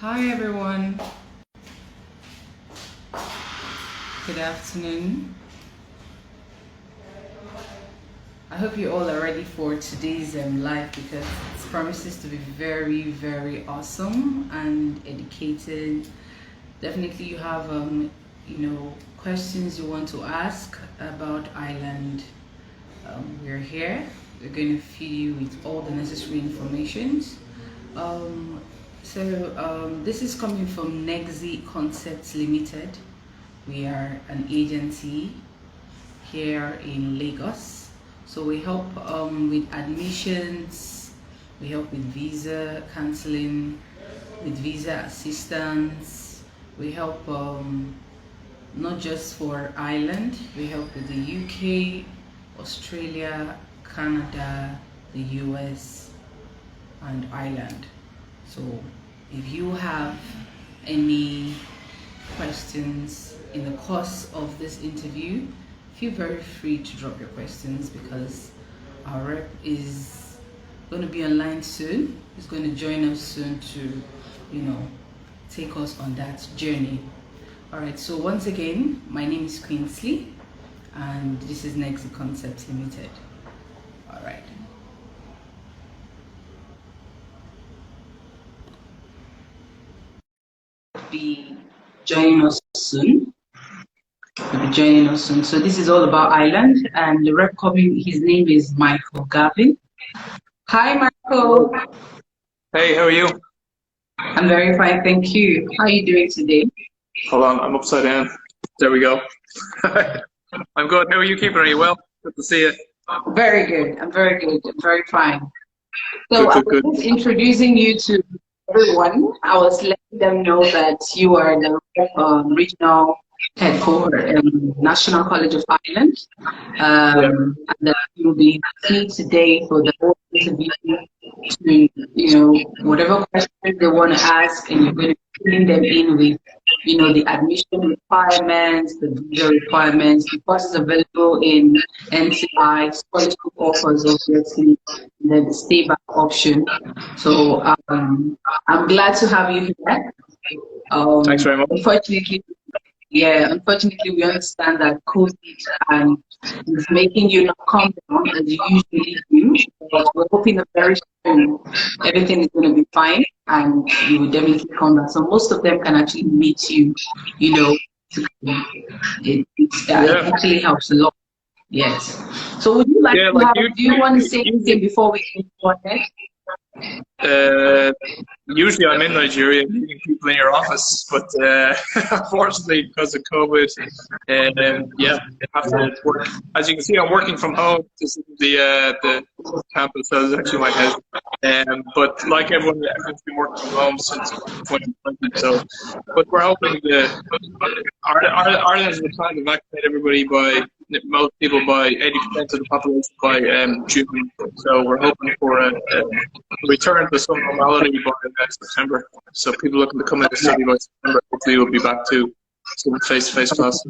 Hi everyone, good afternoon. I hope you all are ready for today's live because it promises to be very, very awesome and educated. Definitely you have questions you want to ask about Ireland. We're here. We're going to feed you with all the necessary information. Um, this is coming from Negxy Concept Limited. We are an agency here in Lagos. So we help with admissions, we help with visa cancelling, with visa assistance. We help not just for Ireland, we help with the UK, Australia, Canada, the US, and Ireland. So if you have any questions in the course of this interview, feel very free to drop your questions because our rep is going to be online soon. He's going to join us soon to, take us on that journey. All right, so once again, my name is Queensley and this is Negxy Concept Limited. All right. Be joining us soon. Will be joining us soon. So this is all about Ireland, and the rep coming. His name is Michael Galvin. Hi, Michael. Hey, how are you? I'm very fine, thank you. How are you doing today? Hold on, I'm upside down. There we go. I'm good. How are you keeping? Are you well? Good to see you. Very good. I'm very good. I'm very fine. So Good. I was introducing you to everyone. I was letting them know that you are the regional head for National College of Ireland. And that you'll be free today for the whole interview to, whatever questions they want to ask, and you're going to be filling them in with, the admission requirements, the visa requirements, the courses available in NCI, scholarship offers, obviously, and then the stay back option. So I'm glad to have you here. Thanks very much. Unfortunately, we understand that COVID is making you not come down as you usually do. But we're hoping that very soon everything is going to be fine and you will definitely come down. So most of them can actually meet you, it actually helps a lot. Yes. So would you like to have, do you want to say anything before we go ahead? Usually I'm in Nigeria meeting people in your office, but unfortunately because of COVID, I have to work. As you can see, I'm working from home. This is the campus that is actually my house. But like everyone's been working from home since 2020. So, but we're hoping Ireland is trying to vaccinate everybody most people by 80% of the population by June. So we're hoping for a return to some normality by September. So people looking to come into the study by September, hopefully we'll be back to some face-to-face class.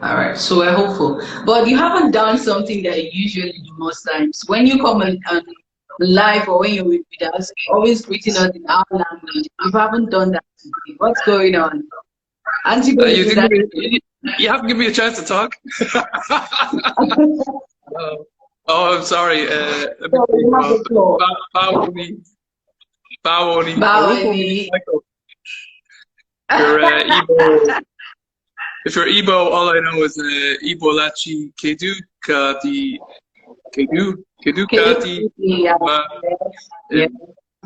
All right, so we're hopeful. But you haven't done something that you usually do most times. When you come on live or when you're with us, always greeting us in our language. You haven't done that today. What's going on? You haven't given me a chance to talk. Oh, I'm sorry. Baoni. If you're Igbo, all I know is Igbo Lachi Kedu Kati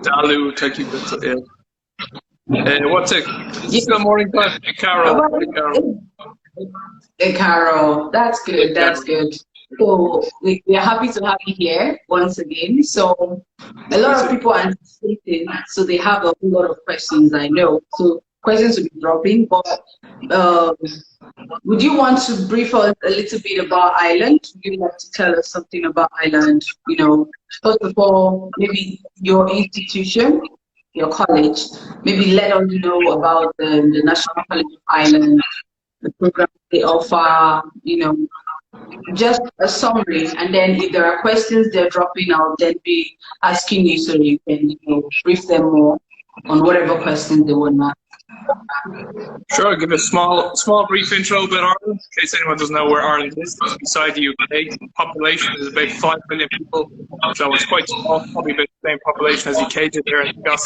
Dalu. Thank you. What's it? It's the morning time. Carol. That's good. That's good. So we are happy to have you here once again. So a lot of people are anticipating, so they have a whole lot of questions, I know. So questions will be dropping, but would you want to brief us a little bit about Ireland? Would you like to tell us something about Ireland? First of all, maybe your institution, your college, maybe let us know about the National College of Ireland, the program they offer, just a summary, and then if there are questions they're dropping, I'll then be asking you so you can brief them more. on whatever question they want to. Sure, I'll give a small brief intro about Ireland, in case anyone doesn't know where Ireland is. It's beside the UK. Population is about 5 million people, so it's quite small, probably about the same population as Ikeja there in Gus.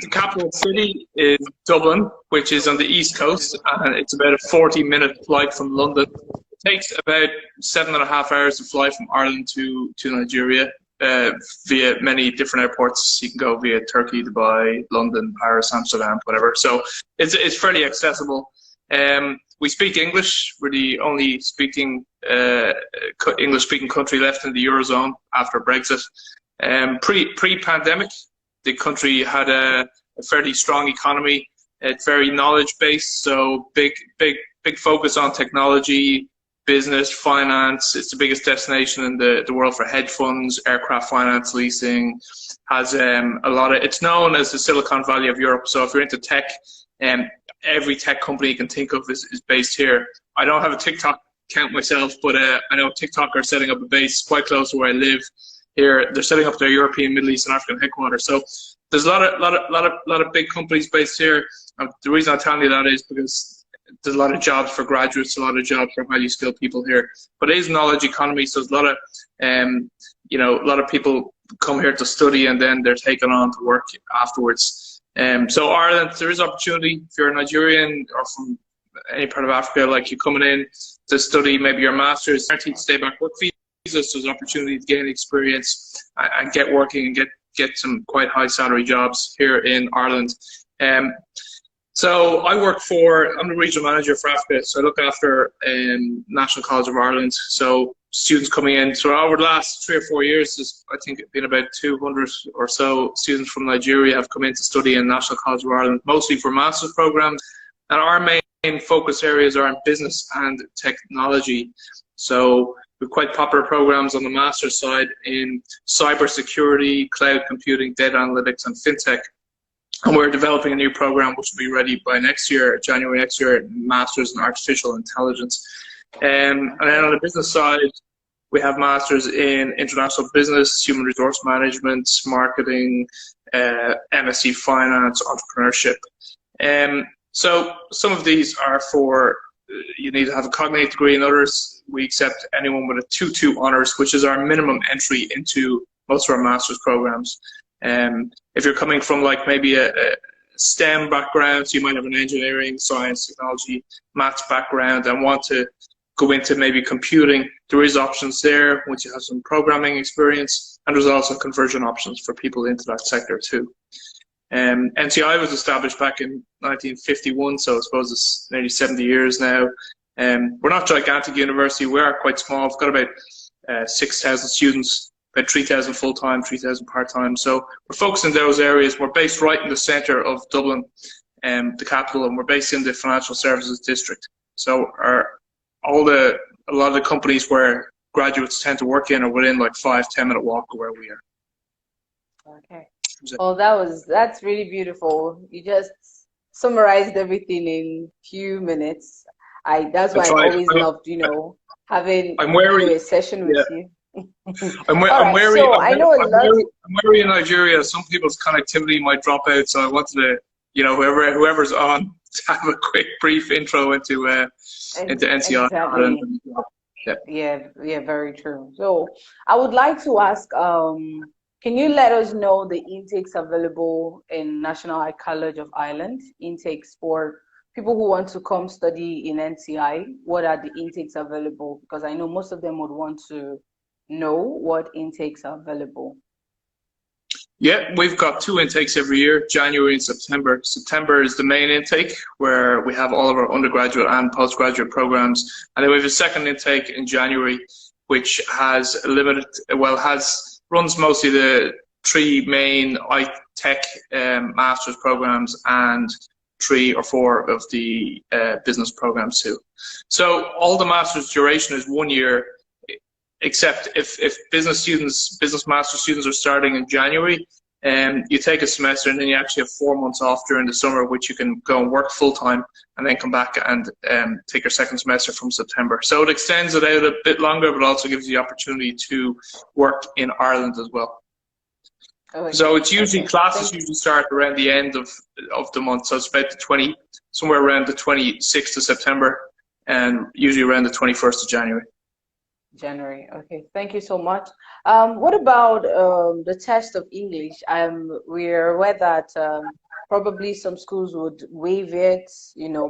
The capital city is Dublin, which is on the east coast, and it's about a 40-minute flight from London. It takes about 7.5 hours to fly from Ireland to Nigeria. Via many different airports. You can go via Turkey, Dubai, London, Paris, Amsterdam, whatever. So it's fairly accessible. We speak English. We're the only English-speaking country left in the Eurozone after Brexit. Pre-pandemic, the country had a fairly strong economy. It's very knowledge-based, so big focus on technology, business, finance. It's the biggest destination in the world for hedge funds, aircraft finance, leasing. Has it's known as the Silicon Valley of Europe. So if you're into tech, every tech company you can think of is based here. I don't have a TikTok account myself, but I know TikTok are setting up a base quite close to where I live here. They're setting up their European, Middle East, and African headquarters. So there's a lot of big companies based here. The reason I'm telling you that is because there's a lot of jobs for graduates, a lot of jobs for highly skilled people here. But it is a knowledge economy, so there's a lot of people come here to study and then they're taken on to work afterwards. So Ireland, there is opportunity if you're a Nigerian or from any part of Africa, like you coming in to study maybe your master's, guaranteed to stay back work visa, so there's an opportunity to gain experience and get working and get some quite high salary jobs here in Ireland. So I'm the regional manager for Africa, so I look after National College of Ireland. So students coming in. So over the last 3 or 4 years, I think it's been about 200 or so students from Nigeria have come in to study in National College of Ireland, mostly for master's programs. And our main focus areas are in business and technology. So we've quite popular programs on the master's side in cybersecurity, cloud computing, data analytics, and fintech. And we're developing a new program which will be ready by next year, January next year, Masters in Artificial Intelligence. And then on the business side, we have Masters in International Business, Human Resource Management, Marketing, MSc Finance, Entrepreneurship. So some of these are for, you need to have a cognate degree, and others we accept anyone with a 2-2 honours, which is our minimum entry into most of our Masters programs. If you're coming from like maybe a STEM background, so you might have an engineering, science, technology, maths background and want to go into maybe computing, there is options there once you have some programming experience, and there's also conversion options for people into that sector too. NCI was established back in 1951, so I suppose it's nearly 70 years now. We're not a gigantic university, we are quite small. We've got about 6,000 students, about 3,000 full-time, 3,000 part-time. So we're focused in those areas. We're based right in the centre of Dublin, the capital, and we're based in the financial services district. So a lot of the companies where graduates tend to work in are within like 5-10 minute walk of where we are. Okay. Oh, that's really beautiful. You just summarized everything in few minutes. That's why I always loved, having a session with you. I'm wary in Nigeria. Some people's connectivity might drop out, so I wanted to, whoever's on, to have a quick, brief intro into NCI. Exactly. Yeah, very true. So I would like to ask, can you let us know the intakes available in National College of Ireland? Intakes for people who want to come study in NCI. What are the intakes available? Because I know most of them would want to know what intakes are available. Yeah, we've got 2 intakes every year, January and September. September is the main intake where we have all of our undergraduate and postgraduate programs. And then we have a second intake in January, which has runs mostly the 3 main tech master's programs and 3 or 4 of the business programs too. So all the master's duration is 1 year, except if business master students are starting in January, you take a semester and then you actually have 4 months off during the summer, which you can go and work full time and then come back and take your second semester from September. So it extends it out a bit longer, but also gives you the opportunity to work in Ireland as well. Okay. So it's usually Okay. classes usually start around the end of the month. So it's about somewhere around the 26th of September, and usually around the 21st of January. January. Okay. Thank you so much. What about the test of English? We're aware that probably some schools would waive it,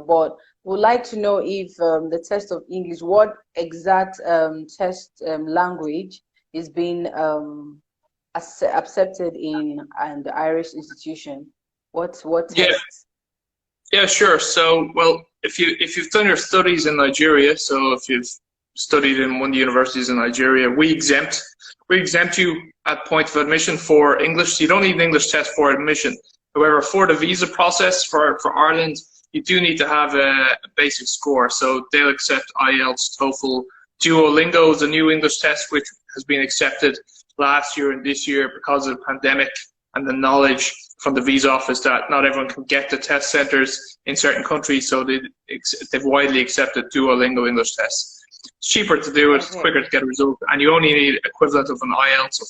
but would like to know if the test of English, what exact test language is being accepted in the Irish institution? What tests? Yeah, sure. So, well, if you've done your studies in Nigeria, so if you've studied in one of the universities in Nigeria, we exempt you at point of admission for English. So you don't need an English test for admission. However, for the visa process for Ireland, you do need to have a basic score. So they'll accept IELTS, TOEFL, Duolingo is a new English test which has been accepted last year and this year because of the pandemic and the knowledge from the visa office that not everyone can get to test centres in certain countries, so they've widely accepted Duolingo English tests. It's cheaper to do it, it's quicker to get a result, and you only need equivalent of an IELTS of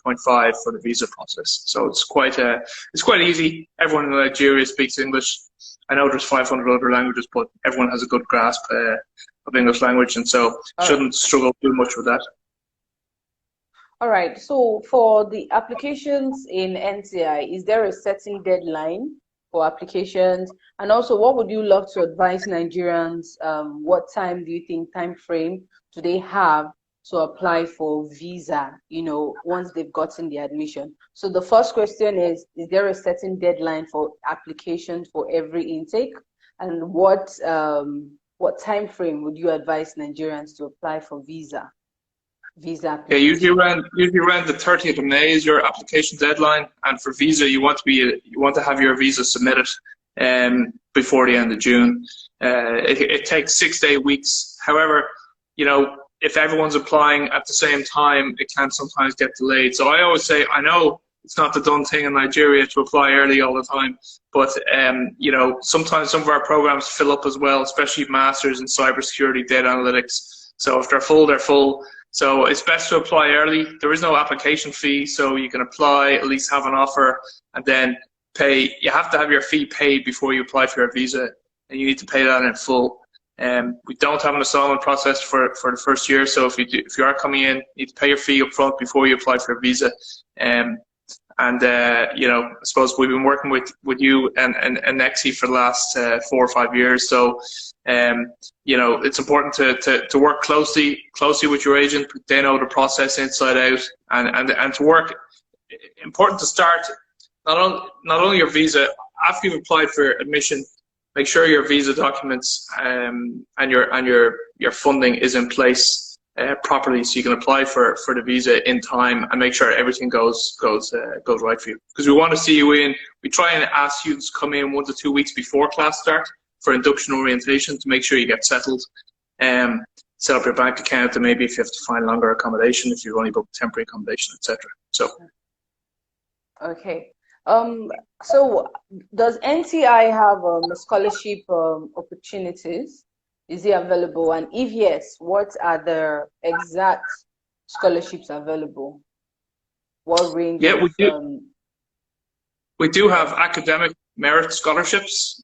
5.5 for the visa process. So it's quite easy. Everyone in Nigeria speaks English. I know there's 500 other languages, but everyone has a good grasp of English language, and so shouldn't struggle too much with that. All right. So for the applications in NCI, is there a certain deadline for applications? And also, what would you love to advise Nigerians? What time do you think, time frame do they have to apply for visa, once they've gotten the admission? So the first question is there a certain deadline for applications for every intake? And what time frame would you advise Nigerians to apply for visa? Yeah, usually around the 30th of May is your application deadline, and for visa you want to have your visa submitted before the end of June. It takes 6 to 8 weeks. However, if everyone's applying at the same time, it can sometimes get delayed. So I always say, I know it's not the done thing in Nigeria to apply early all the time, but sometimes some of our programs fill up as well, especially masters in cybersecurity, data analytics. So if they're full, they're full. So it's best to apply early. There is no application fee, so you can apply, at least have an offer, and then pay. You have to have your fee paid before you apply for your visa, and you need to pay that in full. We don't have an installment process for the first year, so if you are coming in, you need to pay your fee up front before you apply for a visa. I suppose we've been working with you and Negxy for the last 4 or 5 years, so it's important to work closely with your agent. They know the process inside out, and to work. Important to start not only your visa after you've applied for admission. Make sure your visa documents and your funding is in place properly, so you can apply for the visa in time, and make sure everything goes right for you. Because we want to see you in. We try and ask students to come in 1 to 2 weeks before class start for induction orientation to make sure you get settled. Set up your bank account, and maybe if you have to find longer accommodation, if you've only booked temporary accommodation, etc. So. Okay. So does NCI have scholarship opportunities? Is it available? And if yes, what are the exact scholarships available? What range? Yeah, we do have academic merit scholarships,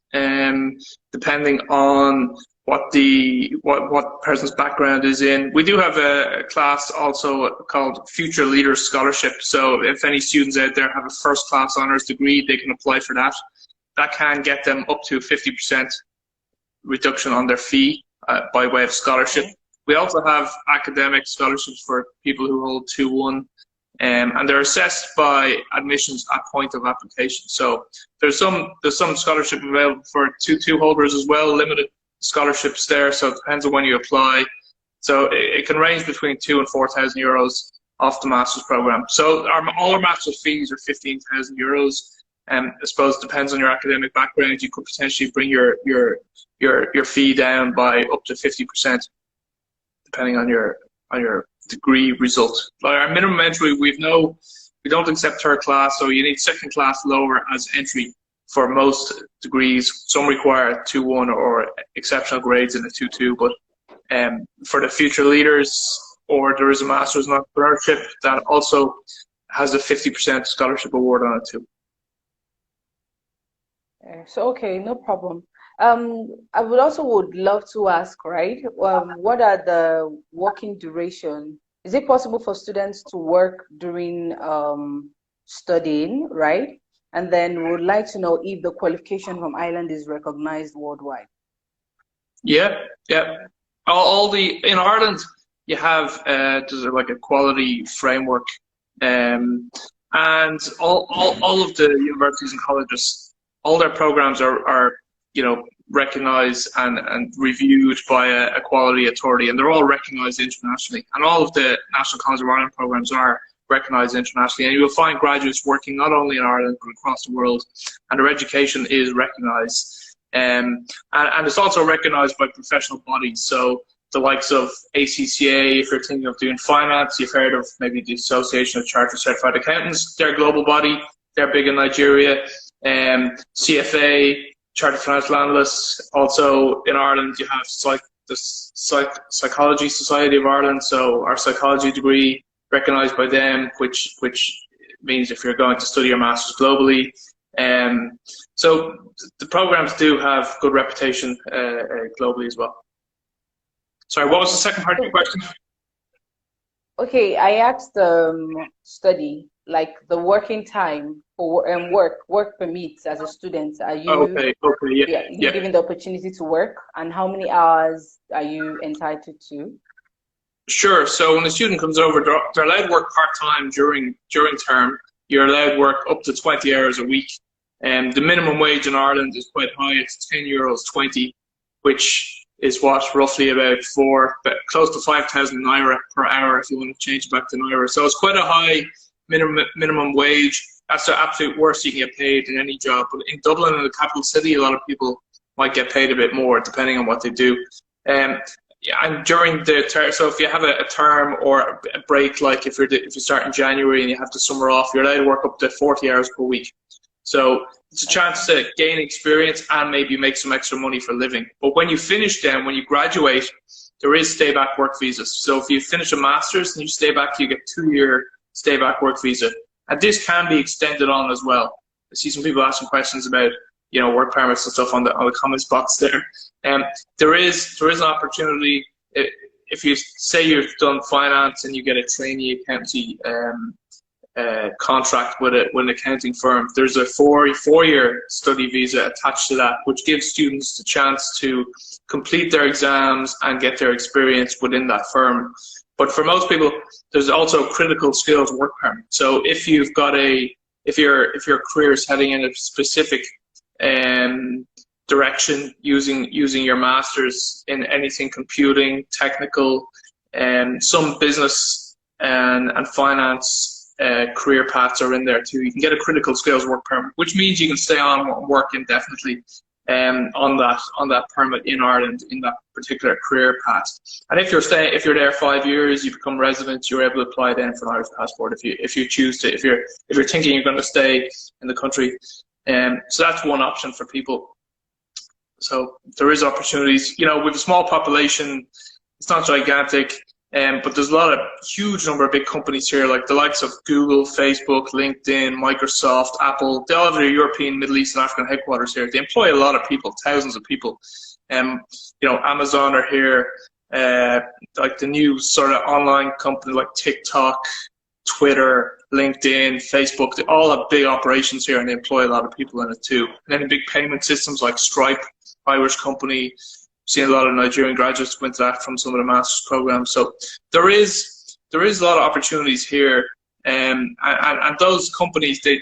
depending on what person's background is in. We do have a class also called Future Leaders Scholarship. So if any students out there have a first class honours degree, they can apply for that. That can get them up to 50% reduction on their fee by way of scholarship. We also have academic scholarships for people who hold 2-1, and they're assessed by admissions at point of application. So there's some scholarship available for 2-2 holders as well, limited scholarships there, so it depends on when you apply. So it can range between 2,000 and 4,000 euros off the master's program. So all our master's fees are 15,000 euros. I suppose it depends on your academic background. You could potentially bring your fee down by up to 50%, depending on your degree result. Like our minimum entry, we don't accept third class, so you need second class lower as entry for most degrees. Some require 2-1 or exceptional grades in a 2-2, but for the future leaders, or there is a master's in entrepreneurship that also has a 50% scholarship award on it too. So, okay, no problem. I would love to ask, right? What are the working duration? Is it possible for students to work during studying, right? And then we would like to know if the qualification from Ireland is recognized worldwide. Yeah, yeah. In Ireland, you have there's like a quality framework, and all of the universities and colleges, all their programs are recognized and reviewed by a quality authority, and they're all recognized internationally. And all of the National College of Ireland programs are recognized internationally, and you will find graduates working not only in Ireland but across the world, and their education is recognized. And it's also recognized by professional bodies. So the likes of ACCA, if you're thinking of doing finance, you've heard of maybe the Association of Chartered Certified Accountants. They're a global body. They're big in Nigeria. CFA, Chartered Financial Analysts. Also in Ireland, you have the Psychology Society of Ireland. So our psychology degree recognized by them, which means if you're going to study your master's globally. So the programs do have good reputation globally as well. Sorry, what was the second part of your question? Okay, I asked study, like the working time for work permits as a student. Are you given the opportunity to work, and how many hours are you entitled to? Sure. So when a student comes over, they're allowed to work part-time during term. You're allowed to work up to 20 hours a week. The minimum wage in Ireland is quite high. It's €10.20, which is roughly about close to 5,000 naira per hour if you want to change it back to naira. So it's quite a high minimum wage. That's the absolute worst you can get paid in any job. But in Dublin, in the capital city, a lot of people might get paid a bit more depending on what they do. And during the term, so if you have a term or a break, like if you start in January and you have the summer off, you're allowed to work up to 40 hours per week. So it's a chance to gain experience and maybe make some extra money for living. But when you finish then, when you graduate, there is stay back work visas. So if you finish a master's and you stay back, you get 2-year stay back work visa. And this can be extended on as well. I see some people asking questions about work permits and stuff on the comments box there. There is an opportunity if you say you've done finance and you get a trainee accountancy contract with an accounting firm. There's a four-year study visa attached to that, which gives students the chance to complete their exams and get their experience within that firm. But for most people, there's also critical skills work permit. So if you've got if your career is heading in a specific direction using your master's in anything computing, technical, some business and finance career paths are in there too. You can get a critical skills work permit, which means you can stay on and work indefinitely on that permit in Ireland in that particular career path. And if you're there 5 years, you become resident, you're able to apply then for an Irish passport if you choose to. If you're thinking you're going to stay in the country, so that's one option for people. So there is opportunities. With a small population, it's not gigantic. But there's huge number of big companies here, like the likes of Google, Facebook, LinkedIn, Microsoft, Apple. They all have their European, Middle East, and African headquarters here. They employ a lot of people, thousands of people. Amazon are here. Like the new sort of online company like TikTok, Twitter, LinkedIn, Facebook. They all have big operations here, and they employ a lot of people in it too. And then big payment systems like Stripe, Irish company. Seen a lot of Nigerian graduates go into that from some of the master's programs. So there is a lot of opportunities here, and those companies, the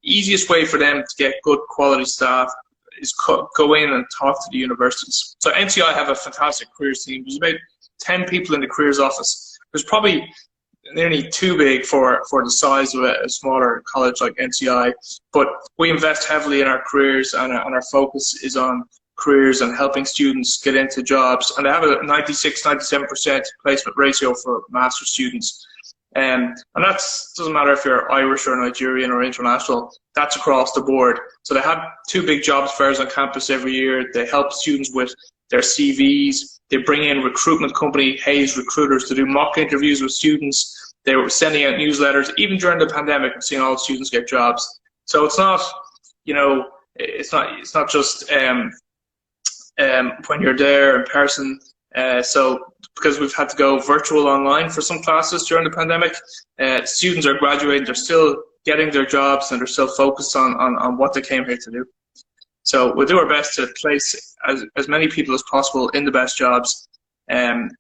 easiest way for them to get good quality staff is go in and talk to the universities. So NCI have a fantastic careers team. There's about 10 people in the careers office. There's probably nearly too big for the size of a smaller college like NCI, but we invest heavily in our careers, and our focus is on careers and helping students get into jobs, and they have a 96-97% placement ratio for master's students, and that doesn't matter if you're Irish or Nigerian or international. That's across the board. So they have 2 big jobs fairs on campus every year. They help students with their CVs. They bring in recruitment company Hayes Recruiters to do mock interviews with students. They were sending out newsletters. Even during the pandemic, we've seen all the students get jobs. So it's not, you know, it's not just when you're there in person. So because we've had to go virtual online for some classes during the pandemic, students are graduating, they're still getting their jobs, and they're still focused on what they came here to do. So we'll do our best to place as many people as possible in the best jobs, and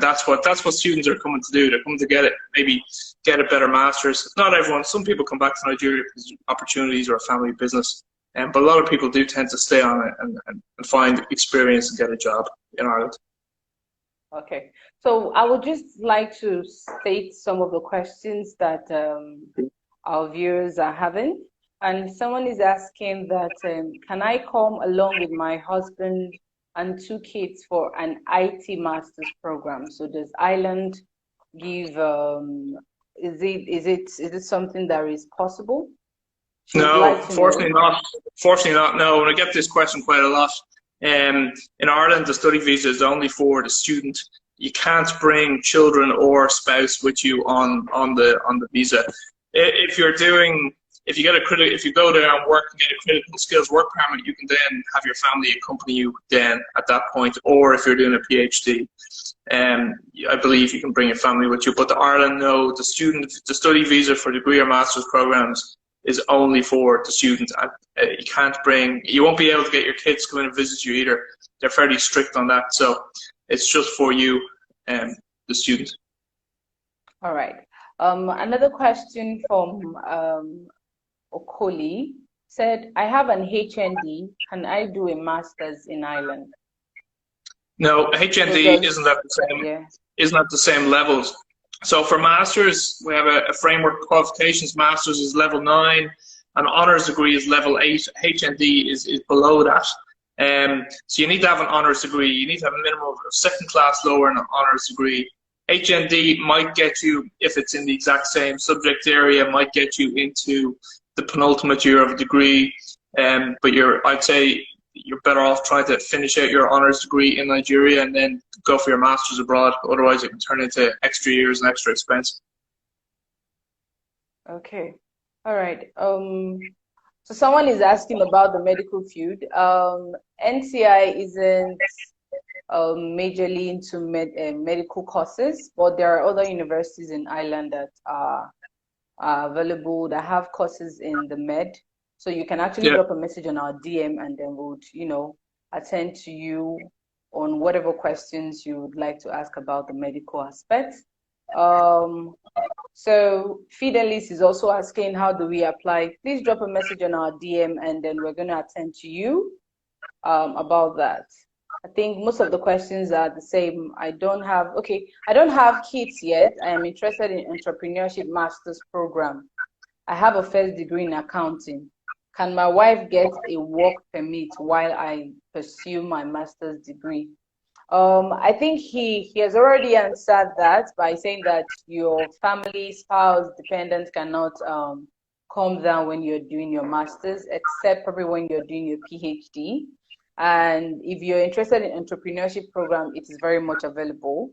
that's what students are coming to do. They're coming to maybe get a better master's. Not everyone. Some people come back to Nigeria because of opportunities or a family business, but a lot of people do tend to stay on it and find experience and get a job in Ireland. Okay, so I would just like to state some of the questions that our viewers are having. And someone is asking that, can I come along with my husband and 2 kids for an IT master's program? So does Ireland give, is it something that is possible? No, fortunately not. Fortunately not, no. And I get this question quite a lot. In Ireland, the study visa is only for the student. You can't bring children or spouse with you on the visa. If you go there and work and get a critical skills work permit, you can then have your family accompany you then at that point. Or if you're doing a PhD, I believe you can bring your family with you. But the Ireland, no, the study visa for degree or master's programs is only for the student. You won't be able to get your kids to come in and visit you either. They're fairly strict on that. So it's just for you, the student. All right. Another question from Okoli said, I have an HND. Can I do a master's in Ireland? No, HND isn't at the same. Yeah. Isn't at the same levels. So for masters, we have a framework of qualifications. Masters is level 9, and honours degree is level 8. HND is below that. So you need to have an honours degree. You need to have a minimum of 2nd class lower in an honours degree. HND might get you, if it's in the exact same subject area, might get you into the penultimate year of a degree. But I'd say you're better off trying to finish out your honours degree in Nigeria and then go for your master's abroad. Otherwise, it can turn into extra years and extra expense. Okay. All right. So someone is asking about the medical field. NCI isn't majorly into medical courses, but there are other universities in Ireland that are available that have courses in the med. So you can actually drop a message on our DM, and then we'll, attend to you on whatever questions you would like to ask about the medical aspect. So Fidelis is also asking, how do we apply? Please drop a message on our DM, and then we're going to attend to you about that. I think most of the questions are the same. I don't have kids yet. I am interested in entrepreneurship master's program. I have a first degree in accounting. Can my wife get a work permit while I pursue my master's degree? I think he has already answered that by saying that your family, spouse, dependent cannot come down when you're doing your master's, except probably when you're doing your PhD. And if you're interested in entrepreneurship program, it is very much available.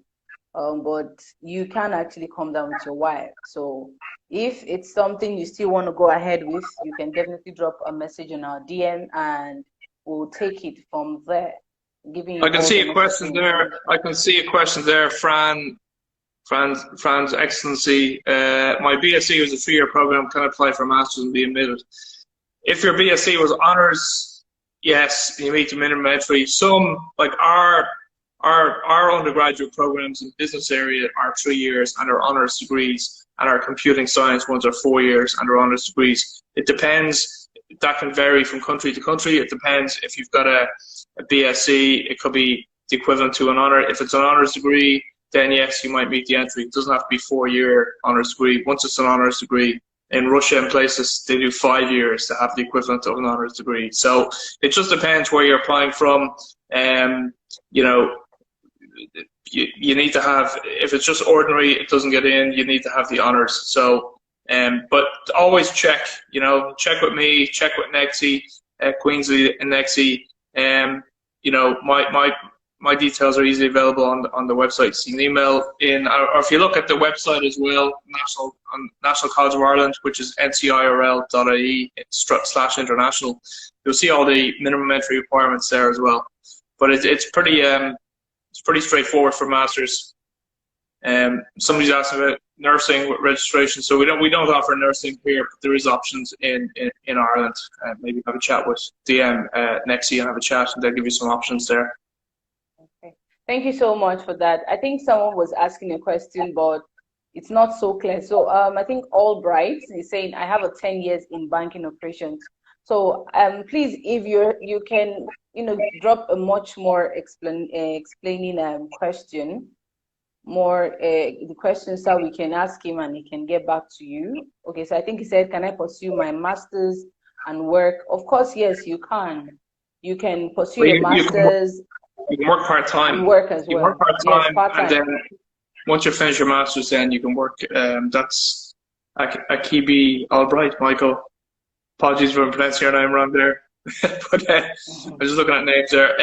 But you can actually come down with your wife. So if it's something you still want to go ahead with, you can definitely drop a message on our DM, and we'll take it from there. I can see a question there. Fran's Excellency, my BSc was a 3-year program. Can I apply for a master's and be admitted? If your BSc was honours, yes, you meet the minimum entry. Some, like our undergraduate programs in business area are 3 years and are honours degrees, and our computing science ones are 4 years and are honours degrees. It depends. That can vary from country to country. It depends. If you've got a BSc, it could be the equivalent to an honour. If it's an honours degree, then yes, you might meet the entry. It doesn't have to be 4-year honours degree. Once it's an honours degree, in Russia and places, they do 5 years to have the equivalent of an honours degree. So it just depends where you're applying from. You need to have, if it's just ordinary, it doesn't get in, you need to have the honours. So, but always check, check with me, check with Negxy, Queensley and Negxy. my details are easily available on the website. So you can email in, or if you look at the website as well, National College of Ireland, which is ncirl.ie/international, you'll see all the minimum entry requirements there as well. But it's pretty straightforward for masters. Somebody's asking about nursing with registration. So we don't offer nursing here, but there is options in Ireland. Maybe have a chat with DM Negxy and have a chat, and they'll give you some options there. Okay. Thank you so much for that. I think someone was asking a question, but it's not so clear. So I think Albright is saying, I have a 10 years in banking operations. So please, if you can, drop a much more explaining question, more the questions that we can ask him and he can get back to you. Okay, so I think he said, can I pursue my master's and work? Of course, yes, you can. You can pursue your master's. You can work part-time. And work as well. You can work part-time, yes, part-time. and then once you finish your master's, then you can work. That's Akibi Albright, Michael. Apologies for pronouncing your name wrong there. But I was just looking at names there.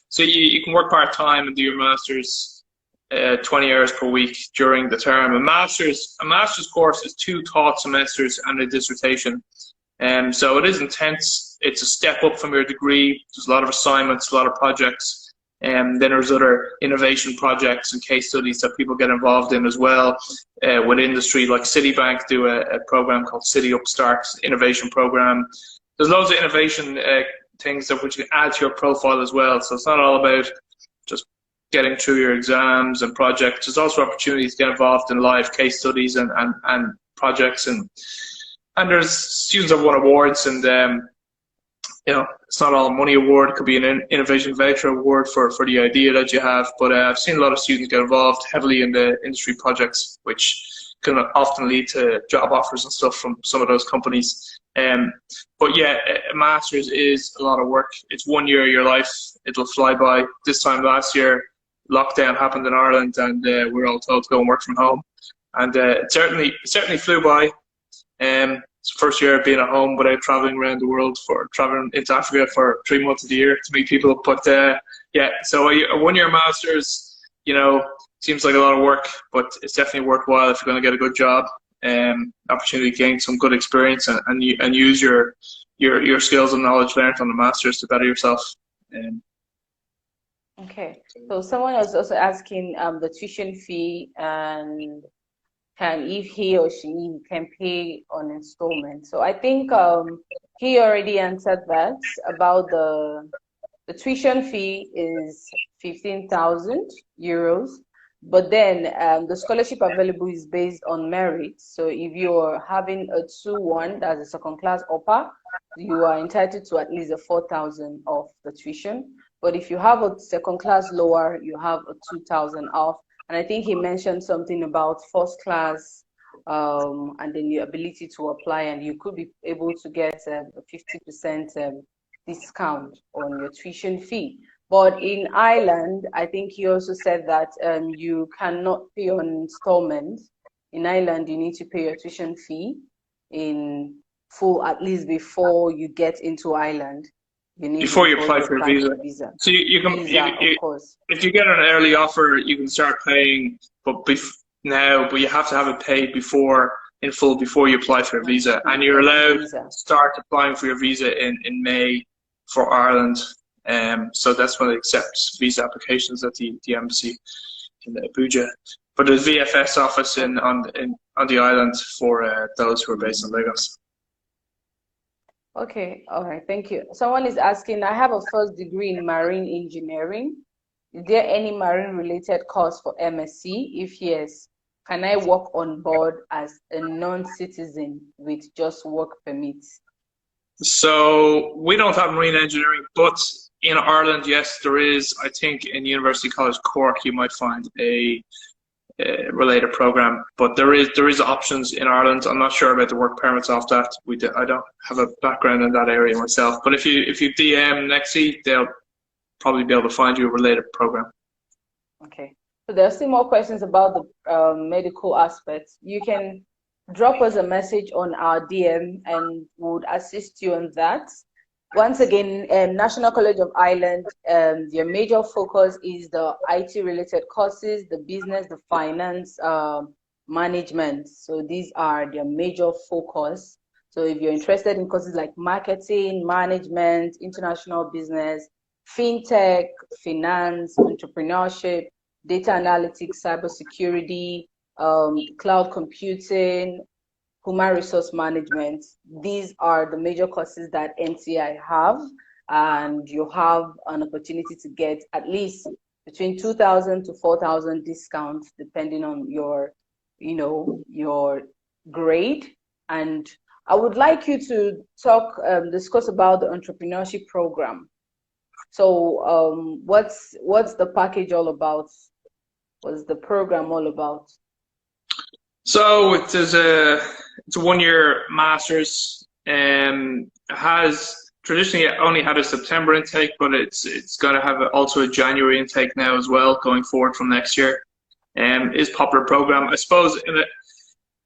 So you can work part-time and do your master's 20 hours per week during the term. A master's course is 2 taught semesters and a dissertation. So it is intense. It's a step up from your degree. There's a lot of assignments, a lot of projects. Then there's other innovation projects and case studies that people get involved in as well. With industry, like Citibank do a program called City Upstart Innovation Program. There's loads of innovation things that which you can add to your profile as well. So it's not all about just getting through your exams and projects. There's also opportunities to get involved in live case studies and projects, and there's students have won awards, and it's not all a money award. It could be an innovation voucher award for the idea that you have. But I've seen a lot of students get involved heavily in the industry projects, which can often lead to job offers and stuff from some of those companies. But yeah, a master's is a lot of work. It's 1 year of your life. It'll fly by. This time last year, lockdown happened in Ireland, and we're all told to go and work from home. And it certainly flew by. It's the first year of being at home without traveling around the world, for traveling into Africa for 3 months of the year to meet people. But yeah, so a 1 year master's, seems like a lot of work, but it's definitely worthwhile if you're going to get a good job. Opportunity to gain some good experience and use your skills and knowledge learned from the masters to better yourself. Okay, so someone was also asking the tuition fee and if he or she can pay on installment. So I think he already answered that about the tuition fee is 15,000 euros. But then the scholarship available is based on merit. So if you're having a 2-1, that's a second class upper, you are entitled to at least a 4,000 off the tuition. But if you have a second class lower, you have a 2,000 off. And I think he mentioned something about first class and then the ability to apply, and you could be able to get a 50% discount on your tuition fee. But in Ireland, I think he also said that you cannot pay on installments. In Ireland, you need to pay your tuition fee in full, at least before you get into Ireland. Before you apply for a visa. So you can, of course. If you get an early offer, you can start paying, but you have to have it paid in full before you apply for a visa. And you're allowed to start applying for your visa in May for Ireland. So that's when it accepts visa applications at the embassy in Abuja. But there's VFS office on the island for those who are based in Lagos. Okay, all right, thank you. Someone is asking, I have a first degree in marine engineering. Is there any marine related course for MSc? If yes, can I work on board as a non-citizen with just work permits? So we don't have marine engineering, but in Ireland, yes, there is. I think in University College Cork, you might find a related program, but there is options in Ireland. I'm not sure about the work permits off that. I don't have a background in that area myself. But if you DM Negxy, they'll probably be able to find you a related program. Okay. So there are still more questions about the medical aspects. You can drop us a message on our DM, and we would assist you on that. once again, National College of Ireland, their major focus is the IT related courses, the business, the finance, management. So these are their major focus. So if you're interested in courses like marketing, management, international business, fintech, finance, entrepreneurship, data analytics, cybersecurity, cloud computing, human resource management, these are the major courses that NCI have, and you have an opportunity to get at least between 2,000 to 4,000 discounts depending on your, your grade. And I would like you to discuss about the entrepreneurship program. So what's the package all about? What's the program all about? So it's a 1-year master's. Has traditionally only had a September intake, but it's going to have also a January intake now as well, going forward from next year. Is popular program. I suppose in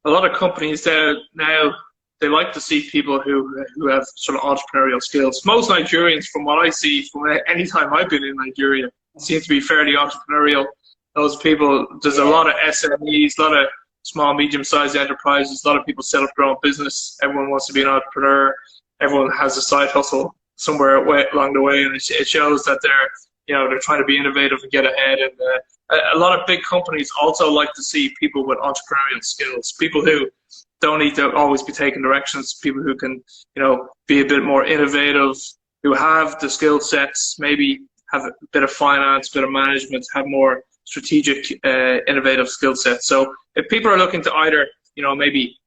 a lot of companies now they like to see people who have sort of entrepreneurial skills. Most Nigerians, from what I see, from any time I've been in Nigeria, seem to be fairly entrepreneurial. Those people, there's a lot of SMEs, a lot of small, medium-sized enterprises. A lot of people set up their own business. Everyone wants to be an entrepreneur. Everyone has a side hustle somewhere along the way, and it shows that they're trying to be innovative and get ahead. And a lot of big companies also like to see people with entrepreneurial skills, people who don't need to always be taking directions, people who can, be a bit more innovative, who have the skill sets, maybe have a bit of finance, a bit of management, have more strategic, innovative skill sets. So if people are looking to either, maybe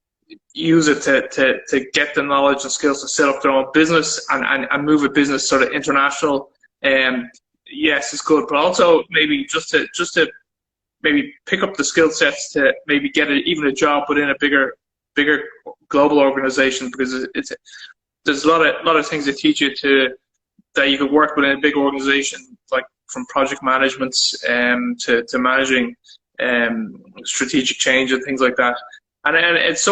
use it to get the knowledge and skills to set up their own business and move a business sort of international, yes, it's good. But also maybe just to maybe pick up the skill sets to maybe get even a job within a bigger global organization, because there's a lot of things that teach you that you could work within a big organization, like from project management to managing strategic change and things like that. And it's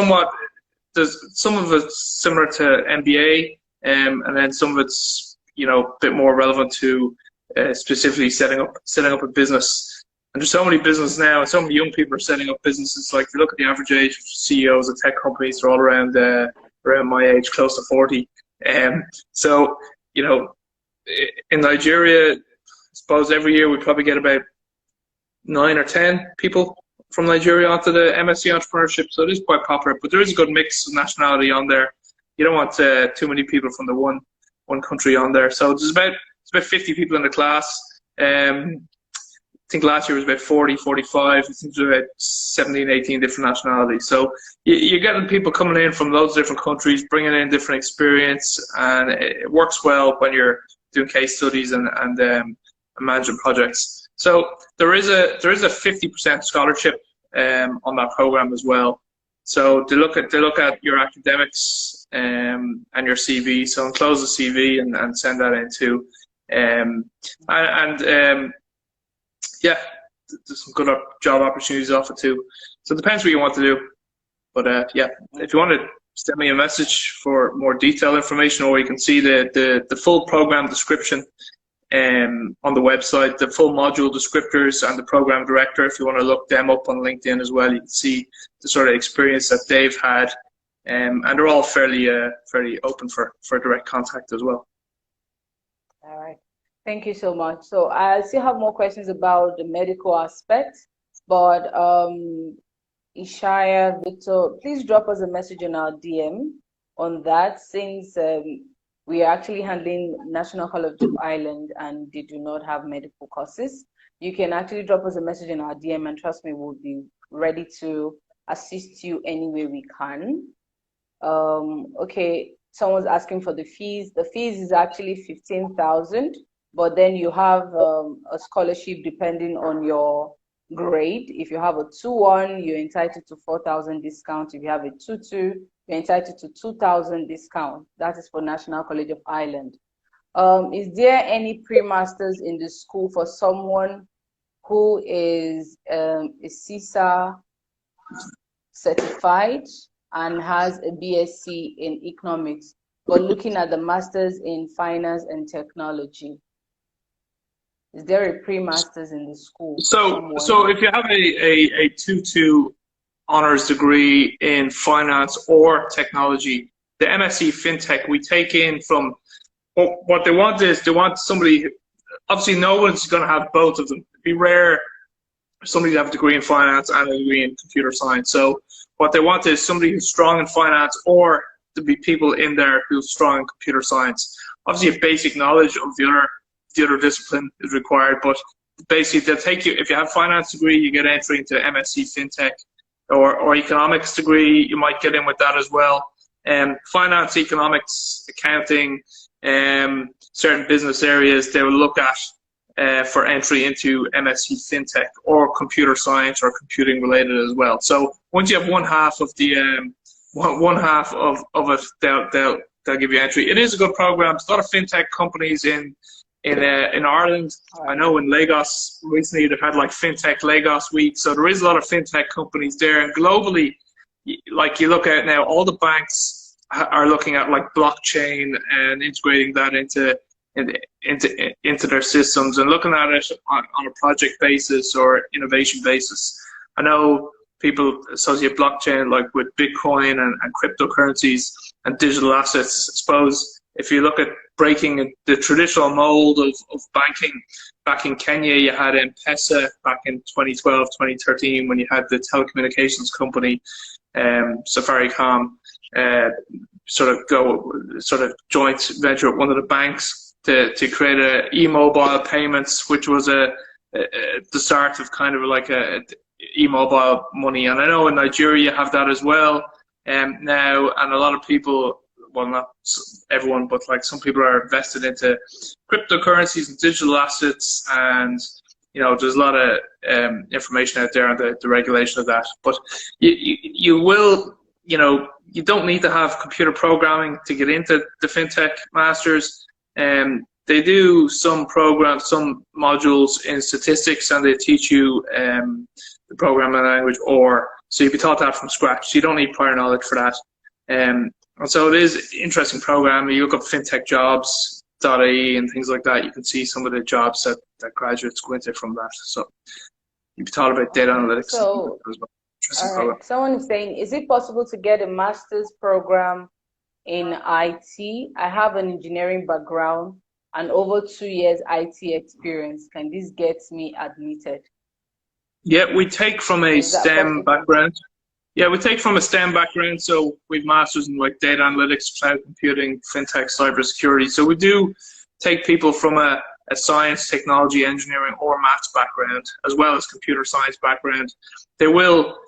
there's some of it's similar to MBA, and then some of it's a bit more relevant to specifically setting up a business. And there's so many businesses now, and so many young people are setting up businesses. Like if you look at the average age of CEOs of tech companies, they're all around my age, close to 40. So in Nigeria, I suppose every year we probably get about 9 or 10 people from Nigeria onto the MSc entrepreneurship. So it is quite popular, but there is a good mix of nationality on there. You don't want too many people from the one country on there. So it's about 50 people in the class. I think last year was about 40, 45. I think there was about 17, 18 different nationalities. So you're getting people coming in from loads of different countries, bringing in different experience, and it works well when you're doing case studies and managing projects. So there is a 50% scholarship on that program as well. So they look at your academics and your CV. So enclose the CV and send that in too. Yeah, there's some good job opportunities offered too. So it depends what you want to do. But yeah, if you want to send me a message for more detailed information, or you can see the full program description on the website, the full module descriptors and the program director. If you want to look them up on LinkedIn as well, you can see the sort of experience that they've had, and they're all fairly open for direct contact as well. All right. Thank you so much. So I still have more questions about the medical aspect, but Ishaya, Victor, please drop us a message on our DM on that, since we are actually handling National College of Ireland and they do not have medical courses. You can actually drop us a message in our DM, and trust me, we'll be ready to assist you any way we can. Okay, someone's asking for the fees. The fees is actually 15,000. But then you have a scholarship depending on your grade. If you have a 2-1, you're entitled to 4,000 discount. If you have a 2-2, you're entitled to 2,000 discount. That is for National College of Ireland. Is there any pre-masters in the school for someone who is a CISA certified and has a BSc in economics? but looking at the Masters in Finance and Technology. Is there a pre-masters in the school somewhere? So if you have a 2-2 honors degree in finance or technology, the MSc FinTech we take in from what they want is they want somebody. Obviously, no one's going to have both of them. It'd be rare for somebody to have a degree in finance and a degree in computer science. So what they want is somebody who's strong in finance, or to be people in there who's strong in computer science. Obviously, a basic knowledge of the other discipline is required, but basically they'll take you. If you have a finance degree, you get entry into MSc FinTech, or economics degree, you might get in with that as well. Finance, economics, accounting, certain business areas they will look at for entry into MSc FinTech or computer science or computing related as well. So once you have one half of the of it, they'll give you entry. It is a good program. There's a lot of FinTech companies in Ireland. I know in Lagos recently they've had like FinTech Lagos Week, so there is a lot of FinTech companies there. And globally, like you look at now, all the banks are looking at like blockchain and integrating that into their systems and looking at it on a project basis or innovation basis. I know people associate blockchain like with Bitcoin and cryptocurrencies and digital assets. I suppose if you look at breaking the traditional mold of banking, back in Kenya, you had M-Pesa back in 2012, 2013, when you had the telecommunications company, Safaricom, sort of joint venture with one of the banks to create a e-mobile payments, which was the start of kind of like a e-mobile money. And I know in Nigeria you have that as well now, and a lot of people, well, not everyone, but like some people are invested into cryptocurrencies and digital assets, and you know there's a lot of information out there on the regulation of that. But you will, you know, you don't need to have computer programming to get into the FinTech Masters. They do some programs, some modules in statistics, and they teach you the programming language, or so you'll be taught that from scratch. So you don't need prior knowledge for that. And so it is an interesting program. You look up fintechjobs.ie and things like that, you can see some of the jobs that graduates go into from that. So you'll be taught about data analytics. So, all right. Someone is saying, is it possible to get a master's program in IT? I have an engineering background and over 2 years IT experience. Can this get me admitted? Yeah, we take from a STEM background. Yeah, we take from a STEM background, so we've masters in like data analytics, cloud computing, fintech, cybersecurity. So we do take people from a science, technology, engineering, or maths background, as well as computer science background. They will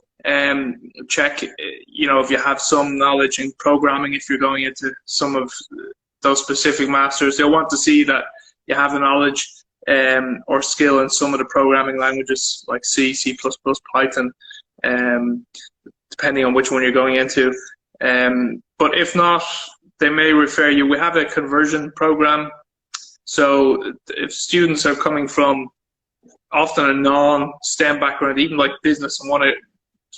check, you know, if you have some knowledge in programming. If you're going into some of those specific masters, they'll want to see that you have the knowledge or skill in some of the programming languages like C, C++, Python, depending on which one you're going into. But if not, they may refer you. We have a conversion program. So if students are coming from often a non-STEM background, even like business, and want to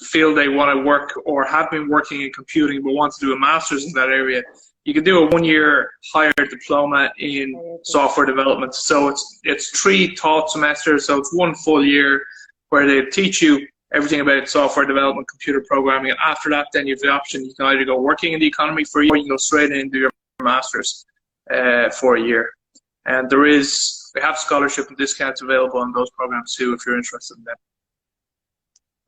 feel they want to work or have been working in computing but want to do a master's in that area, you can do a 1-year higher diploma in software development. So it's 3 taught semesters, so it's 1 full year where they teach you everything about software development, computer programming, and after that, then you have the option. You can either go working in the economy for a year, or you can go straight in and do your master's for a year. And we have scholarship and discounts available on those programs too, if you're interested in them.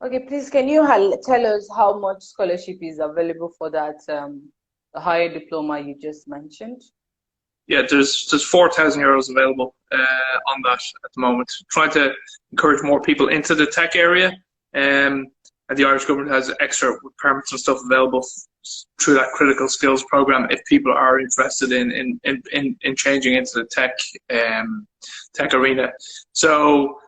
Okay, please, can you tell us how much scholarship is available for that the higher diploma you just mentioned? Yeah, there's €4,000 available on that at the moment. Trying to encourage more people into the tech area, and the Irish government has extra permits and stuff available through that critical skills program if people are interested in changing into the tech arena. So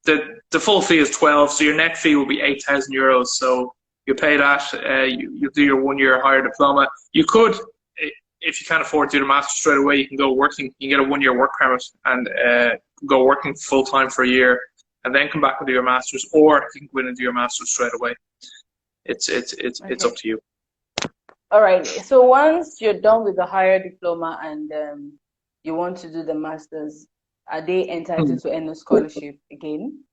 the full fee is 12, so your net fee will be €8,000. So you pay that, you do your 1-year higher diploma. You could, if you can't afford to do the master's straight away, you can go working. You can get a 1-year work permit and go working full time for a year, and then come back and do your master's, or you can go in and do your master's straight away. It's up to you. All right. So once you're done with the higher diploma and you want to do the masters, are they entitled to any scholarship again?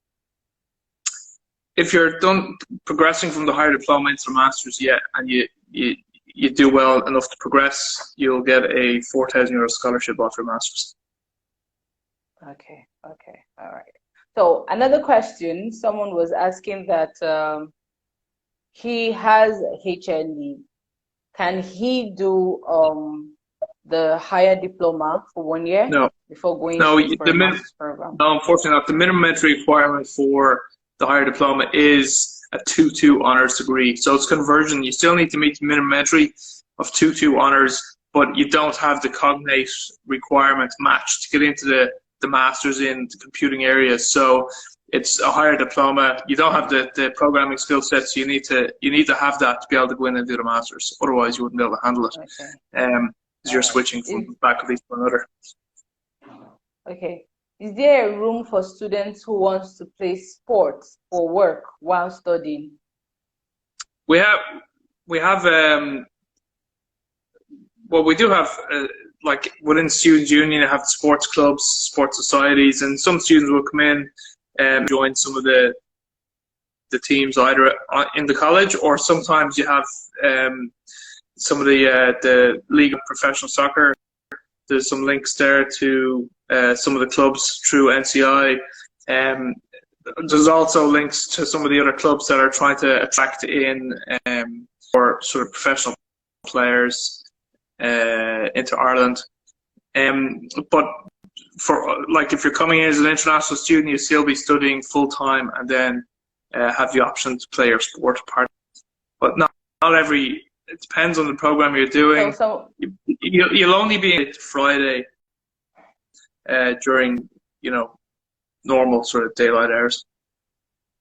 If you're done progressing from the higher diploma into the masters, yeah, and you do well enough to progress, you'll get a €4,000 scholarship off your masters. Okay. Okay. All right. So another question, someone was asking that he has HND. Can he do the higher diploma for 1 year before going for a master's program? No, unfortunately not. The minimum entry requirement for the higher diploma is a 2-2 honours degree. So it's conversion. You still need to meet the minimum entry of 2-2 honours, but you don't have the cognate requirement matched to get into the masters in the computing areas. So it's a higher diploma. You don't have the programming skill sets. You need to have that to be able to go in and do the masters. Otherwise, you wouldn't be able to handle it. Okay. Because you're switching from faculty to another. Okay. Is there a room for students who want to play sports or work while studying? We have well, we do have like within Students' Union, you have sports clubs, sports societies, and some students will come in and join some of the teams either in the college, or sometimes you have some of the League of Professional Soccer. There's some links there to some of the clubs through NCI. There's also links to some of the other clubs that are trying to attract in for sort of professional players into Ireland. But for like if you're coming in as an international student, you still be studying full time and then have the option to play your sport part. But not every. It depends on the program you're doing. You'll only be Friday during normal sort of daylight hours.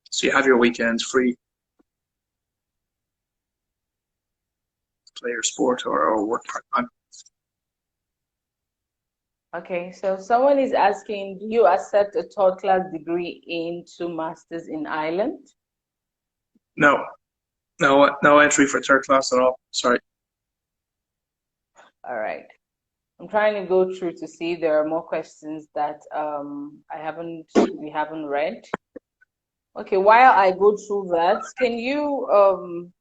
So you have your weekends free to play your sport or work part time. Okay, so someone is asking, do you accept a third class degree into masters in Ireland? No entry for third class at all. Sorry. All right. I'm trying to go through to see if there are more questions that we haven't read. Okay, while I go through that, can you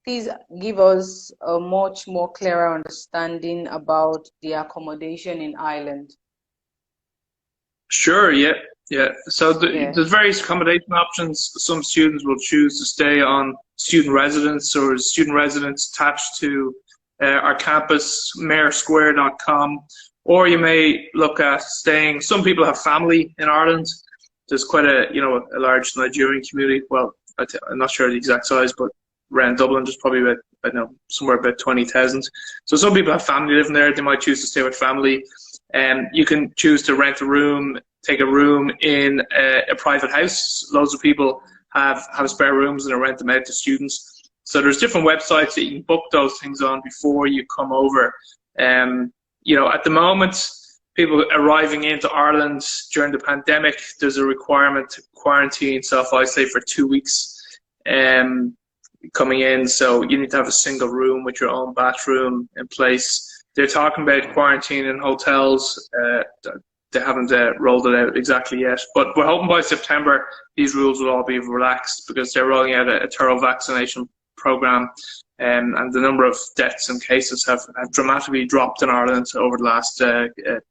please give us a much more clearer understanding about the accommodation in Ireland? Sure, yeah. So there's various accommodation options. Some students will choose to stay on student residence or student residence attached to our campus, mayorsquare.com, or you may look at staying. Some people have family in Ireland. There's quite a large Nigerian community. Well, I'm not sure the exact size, but around Dublin, there's probably about somewhere about 20,000. So some people have family living there. They might choose to stay with family. You can choose to rent a room, take a room in a private house. Loads of people have spare rooms and they rent them out to students. So there's different websites that you can book those things on before you come over. At the moment, people arriving into Ireland during the pandemic, there's a requirement to quarantine, self-isolate for 2 weeks coming in. So you need to have a single room with your own bathroom in place. They're talking about quarantine in hotels. They haven't rolled it out exactly yet, but we're hoping by September these rules will all be relaxed because they're rolling out a thorough vaccination program, and the number of deaths and cases have dramatically dropped in Ireland over the last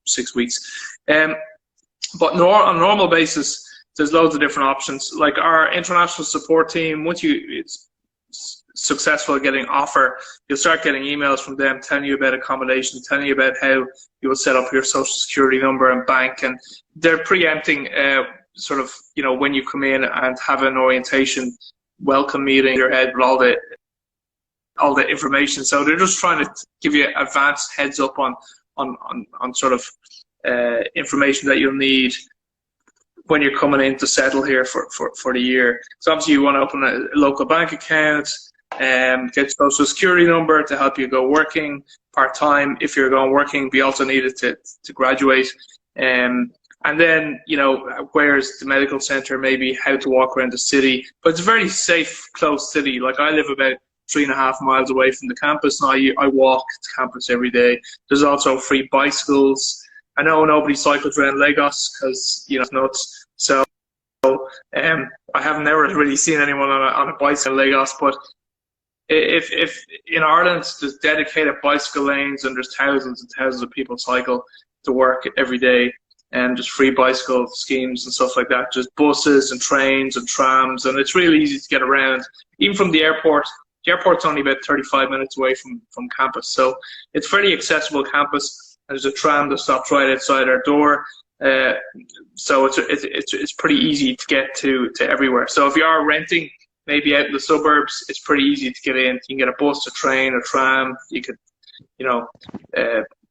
6 weeks. But on a normal basis, there's loads of different options. Like our international support team, once it's successful at getting offer, you'll start getting emails from them telling you about accommodation, telling you about how you will set up your social security number and bank, and they're preempting sort of when you come in and have an orientation welcome meeting in your head with all the information. So they're just trying to give you advanced heads up on sort of information that you'll need when you're coming in to settle here for the year. So obviously you want to open a local bank account, get your social security number to help you go working part-time. If you're going working, we also needed to graduate. And then, where's the medical center, maybe how to walk around the city. But it's a very safe, close city. Like I live about 3.5 miles away from the campus. And I walk to campus every day. There's also free bicycles. I know nobody cycles around Lagos because, you know, it's nuts. So I have never really seen anyone on a bicycle in Lagos, but if in Ireland there's dedicated bicycle lanes and there's thousands and thousands of people cycle to work every day, and just free bicycle schemes and stuff like that, just buses and trains and trams, and it's really easy to get around. Even from the airport, the airport's only about 35 minutes away from campus, so it's fairly accessible campus. There's a tram that stops right outside our door. So it's pretty easy to get to everywhere. So if you are renting, maybe out in the suburbs, it's pretty easy to get in. You can get a bus, a train, a tram. You could, you know,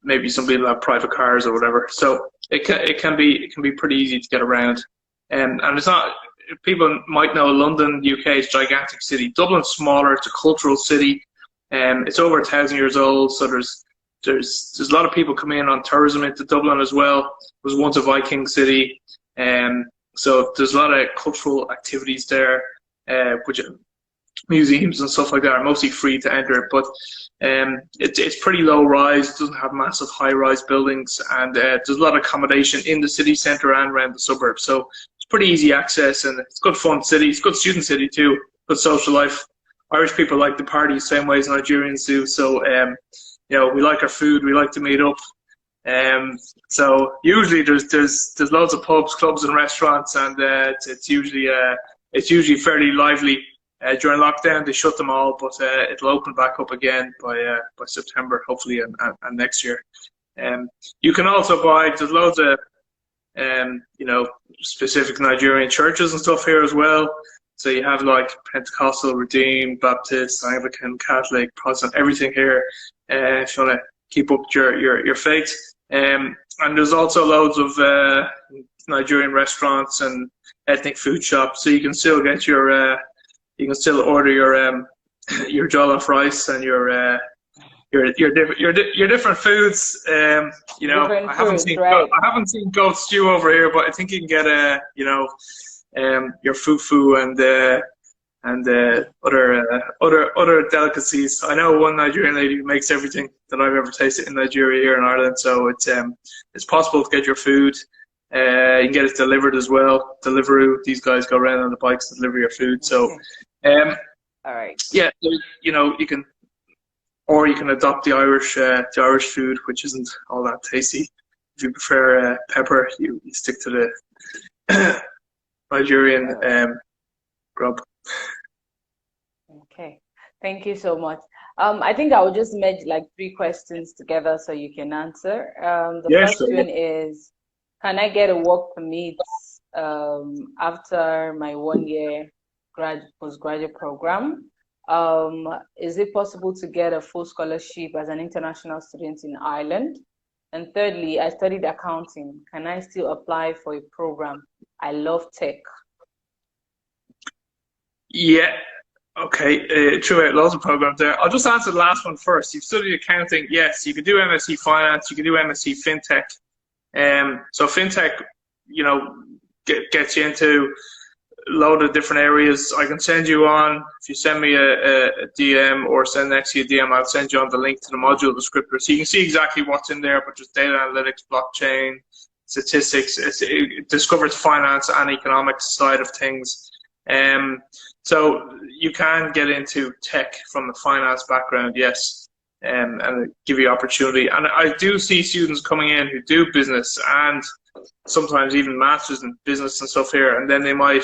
maybe some people have private cars or whatever. So it can be pretty easy to get around. And it's not. People might know London, UK is a gigantic city. Dublin's smaller. It's a cultural city. It's over 1,000 years old. So there's a lot of people coming in on tourism into Dublin as well. It was once a Viking city, so there's a lot of cultural activities there, which museums and stuff like that are mostly free to enter. But it's pretty low rise. It doesn't have massive high rise buildings, and there's a lot of accommodation in the city centre and around the suburbs. So it's pretty easy access, and it's good fun city. It's a good student city too. Good social life. Irish people like to party the same way as Nigerians do. So you know, we like our food, we like to meet up. So usually there's loads of pubs, clubs and restaurants, and it's usually fairly lively. During lockdown they shut them all, but it'll open back up again by September, hopefully, and next year. You can also buy, there's loads of you know, specific Nigerian churches and stuff here as well. So you have like Pentecostal, Redeemed, Baptist, Anglican, Catholic, Protestant, everything here. If you want to keep up your faith. And there's also loads of Nigerian restaurants and ethnic food shops, so you can still get you can still order your jollof rice and your different foods. You know, I haven't seen goat stew over here, but I think you can get you know, your fufu and other delicacies. I know one Nigerian lady who makes everything that I've ever tasted in Nigeria here in Ireland. So it's possible to get your food. You can get it delivered as well. Deliveroo. These guys go around on the bikes to deliver your food. So, all right. Yeah, you know, you can adopt the Irish food, which isn't all that tasty. If you prefer pepper, you stick to the Nigerian grub. Okay, thank you so much. I think I will just merge like 3 questions together so you can answer. The first one is, can I get a work permit after my 1-year postgraduate program? Is it possible to get a full scholarship as an international student in Ireland? And thirdly, I studied accounting. Can I still apply for a program? I love tech. Yeah. Okay. True. Lots of programs there. I'll just answer the last one first. You've studied accounting. Yes, you can do MSc Finance. You can do MSc FinTech. So FinTech, you know, gets you into a load of different areas. I can send you on, if you send me a DM or send Negxy a DM, I'll send you on the link to the module descriptor, so you can see exactly what's in there, but just data analytics, blockchain, statistics. It discovers finance and economics side of things. So you can get into tech from the finance background, yes, and give you opportunity. And I do see students coming in who do business and sometimes even masters in business and stuff here, and then they might,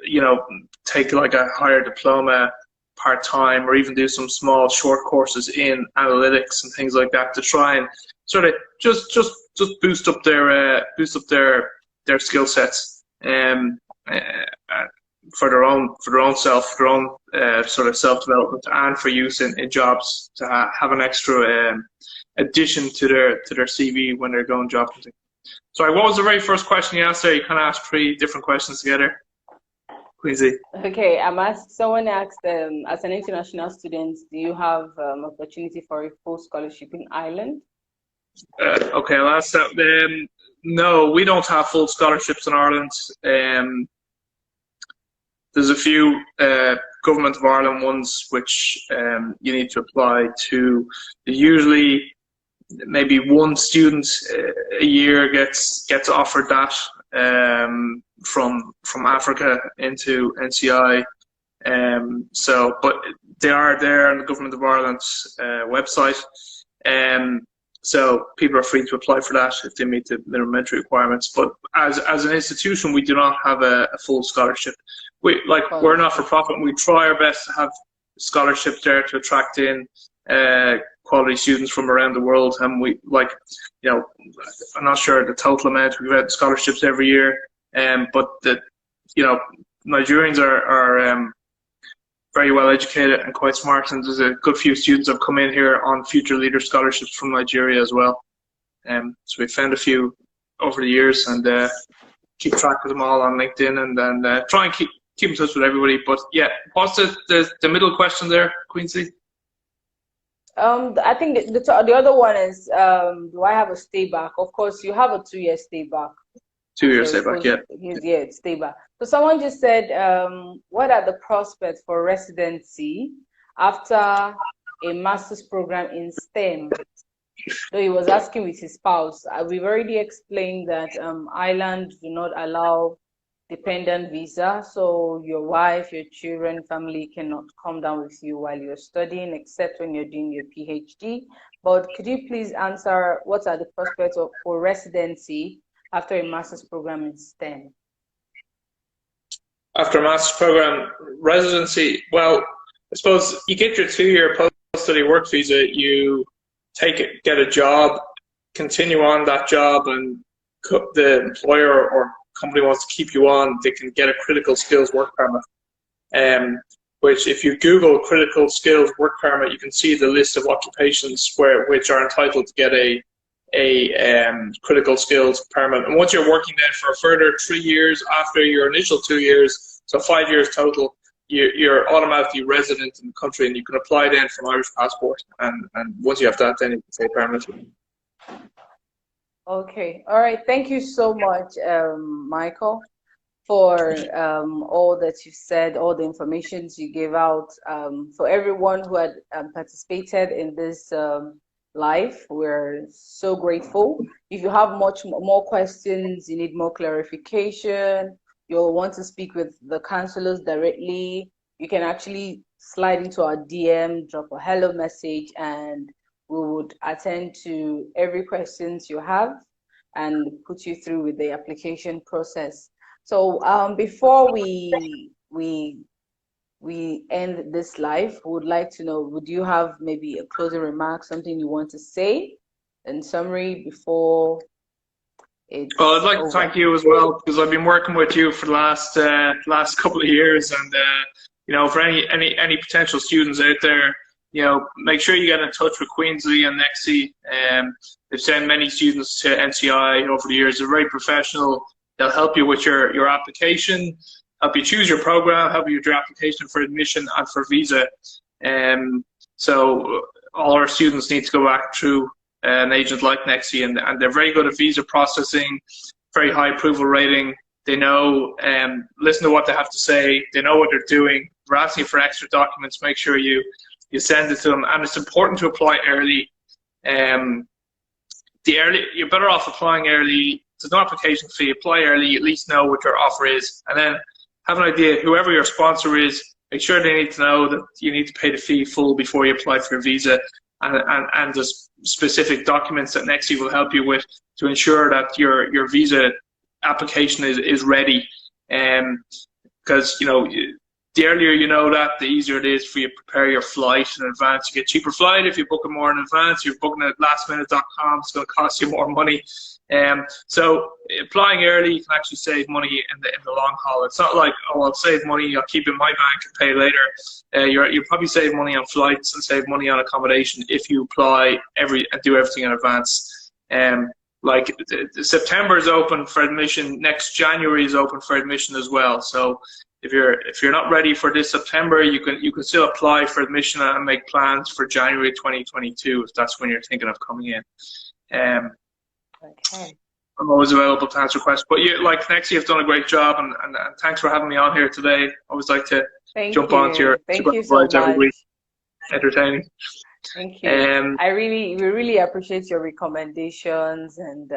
you know, take like a higher diploma part-time, or even do some small short courses in analytics and things like that to try and sort of just boost up their skill sets for their own sort of self-development, and for use in jobs, to have an extra addition to their CV when they're going job hunting. Sorry, what was the very first question you asked there? You kind of asked 3 different questions together. Queensy. Okay, someone asked, as an international student, do you have opportunity for a full scholarship in Ireland? Okay, I'll ask that. No, we don't have full scholarships in Ireland. There's a few Government of Ireland ones, which you need to apply to. Usually, maybe one student a year gets offered that from Africa into NCI. But they are there on the Government of Ireland's website. So people are free to apply for that if they meet the minimum entry requirements. But as an institution, we do not have a full scholarship. We're not for profit. We try our best to have scholarships there to attract in quality students from around the world. And we I'm not sure the total amount we get scholarships every year. But Nigerians are very well educated and quite smart, and there's a good few students have come in here on future leader scholarships from Nigeria as well. So we found a few over the years, and keep track of them all on LinkedIn, and then try and keep in touch with everybody. But yeah, what's the middle question there, Quincy? I think the other one is, do I have a stay back? Of course, you have a 2-year stay back. 2 years stay back, yeah. Yeah, stay back. So someone just said, what are the prospects for residency after a master's program in STEM? So he was asking with his spouse. We've already explained that Ireland do not allow dependent visa, so your wife, your children, family cannot come down with you while you're studying, except when you're doing your PhD. But could you please answer, what are the prospects for residency after a master's program in STEM? After a master's program, residency, well, I suppose you get your 2-year post-study work visa, you get a job, continue on that job, and the employer or company wants to keep you on, they can get a critical skills work permit. Which, if you Google critical skills work permit, you can see the list of occupations which are entitled to get a critical skills permit. And once you're working then for a further 3 years after your initial 2 years, so 5 years total, you're automatically resident in the country, and you can apply then for an Irish passport. And once you have that, then you can say permanent. Okay, all right. Thank you so much, Michael, for all that you said, all the information you gave out. For everyone who had participated in this live, we're so grateful. If you have much more questions, you need more clarification, you'll want to speak with the counselors directly, you can actually slide into our DM, drop a hello message, and we would attend to every questions you have and put you through with the application process. So before we end this live, we would like to know, would you have maybe a closing remark, something you want to say in summary before it's Well, I'd like to thank you as well, because I've been working with you for the last couple of years, and for any potential students out there, make sure you get in touch with Queensley and Negxy. They've sent many students to NCI over the years. They're very professional. They'll help you with your application, help you choose your program, help you with your application for admission and for visa. So all our students need to go back through an agent like Negxy, and they're very good at visa processing, very high approval rating. They know, listen to what they have to say. They know what they're doing. We're asking for extra documents. Make sure you send it to them, and it's important to apply early. You're better off applying early. There's no application fee. Apply early. At least know what your offer is, and then have an idea. Whoever your sponsor is, make sure they need to know that you need to pay the fee full before you apply for your visa, and there's specific documents that Negxy will help you with to ensure that your visa application is ready. Because the earlier you know that, the easier it is for you to prepare your flight in advance. You get cheaper flight if you book it more in advance. You're booking it at lastminute.com, it's going to cost you more money. So applying early, you can actually save money in the long haul. It's not like, oh, I'll save money, I'll keep it in my bank and pay later. You'll probably save money on flights and save money on accommodation if you apply and do everything in advance. Like September is open for admission, next January is open for admission as well. So if you're not ready for this September, you can still apply for admission and make plans for January 2022 if that's when you're thinking of coming in. Okay. I'm always available to answer questions. But you, like Negxy, you've done a great job, and thanks for having me on here today. I always like to jump onto your Instagram every week. Entertaining. Thank you. We really appreciate your recommendations and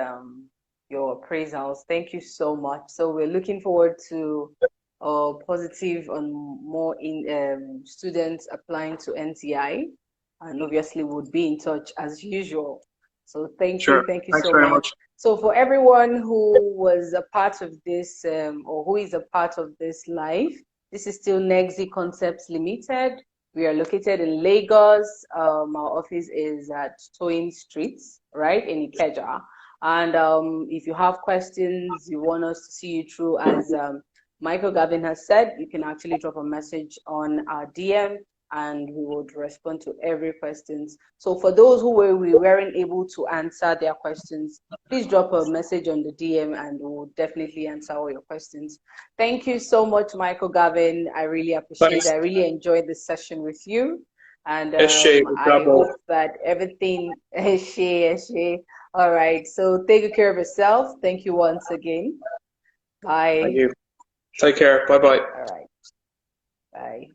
your appraisals. Thank you so much. So we're looking forward to positive on more students applying to NTI, and obviously would be in touch as usual. So thank you so much. So for everyone who was a part of this or who is a part of this live, this is still Negxy Concepts Limited. We are located in Lagos. Our office is at Toyin Street, right, in Ikeja. And if you have questions, you want us to see you through, as Michael Galvin has said, you can actually drop a message on our DM and we would respond to every question. So for those who we weren't able to answer their questions, please drop a message on the DM and we'll definitely answer all your questions. Thank you so much, Michael Galvin. I really appreciate it. I really enjoyed this session with you. And I hope that everything is all right. So take good care of yourself. Thank you once again. Bye. Thank you. Take care. Bye-bye. All right. Bye.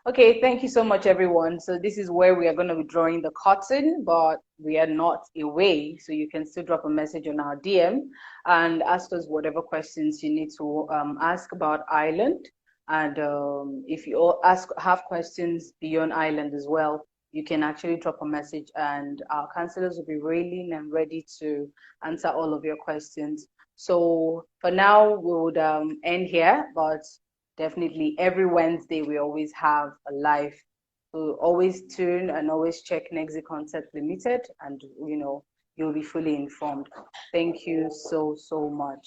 Okay, thank you so much, everyone. So this is where we are going to be drawing the curtain, but we are not away. So you can still drop a message on our DM and ask us whatever questions you need to ask about Ireland. And if you all have questions beyond Ireland as well, you can actually drop a message and our counselors will be willing and ready to answer all of your questions. So for now, we would end here, but definitely every Wednesday we always have a live. So always tune and always check Negxy Concept Limited, and you'll be fully informed. Thank you so much.